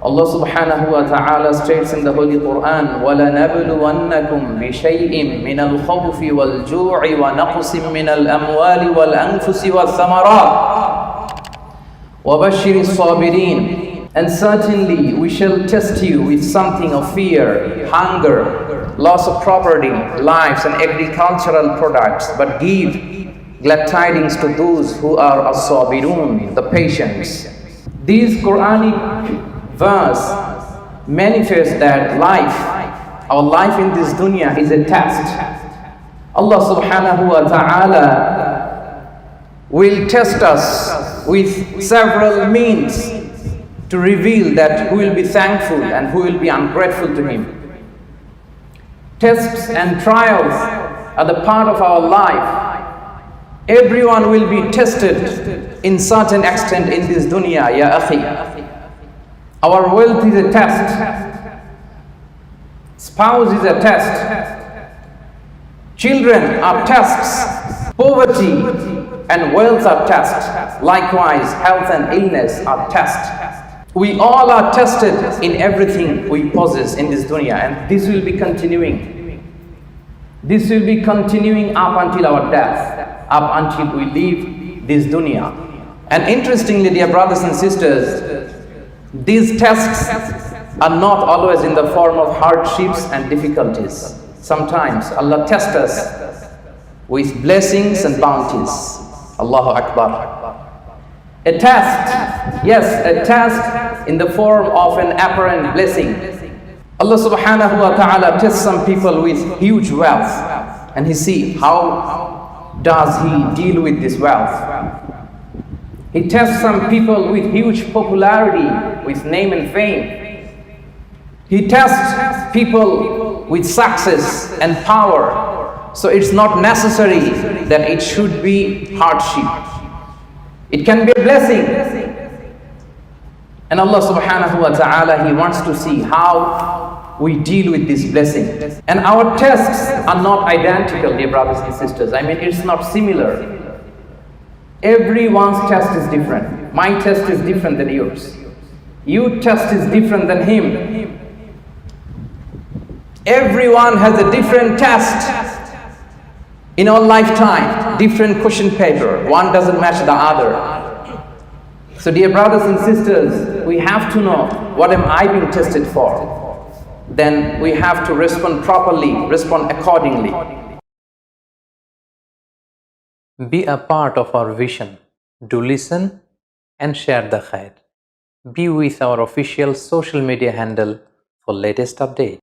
Allah subhanahu wa ta'ala states in the Holy Quran, وَلَنَبْلُوَنَّكُمْ بِشَيْءٍ مِّنَ الْخَوْفِ وَالْجُوعِ وَنَقْصٍ مِّنَ الْأَمْوَالِ وَالْأَنفُسِ وَالثَّمَرَاتِ وَبَشِّرِ الصَّابِرِينَ. And certainly we shall test you with something of fear, hunger, loss of property, lives and agricultural products, but give glad tidings to those who are as-sabirun, the patients. These Quranic verse manifests that our life in this dunya is a test. Allah subhanahu wa ta'ala will test us with several means to reveal that who will be thankful and who will be ungrateful to Him. Tests and trials are the part of our life. Everyone will be tested in certain extent in this dunya, ya akhi. Our wealth is a test. Spouse is a test. Children are tests. Poverty and wealth are tests. Likewise, health and illness are tests. We all are tested in everything we possess in this dunya, and this will be continuing. This will be continuing up until our death, up until we leave this dunya. And interestingly, dear brothers and sisters, these tests are not always in the form of hardships and difficulties. Sometimes Allah tests us with blessings and bounties. Allahu Akbar. A test, yes, a test in the form of an apparent blessing. Allah subhanahu wa ta'ala tests some people with huge wealth, and He sees how does He deal with this wealth. He tests some people with huge popularity, with name and fame. He tests people with success and power. So it's not necessary that it should be hardship. It can be a blessing. And Allah subhanahu wa ta'ala, He wants to see how we deal with this blessing. And our tests are not identical, dear brothers and sisters. I mean, it's not similar. Everyone's test is different. My test is different than yours. Your test is different than him. Everyone has a different test in our lifetime, different question paper. One doesn't match the other. So dear brothers and sisters, we have to know, what am I being tested for? Then we have to respond properly, respond accordingly. Be a part of our vision. Do listen and share the khair. Be with our official social media handle for latest updates.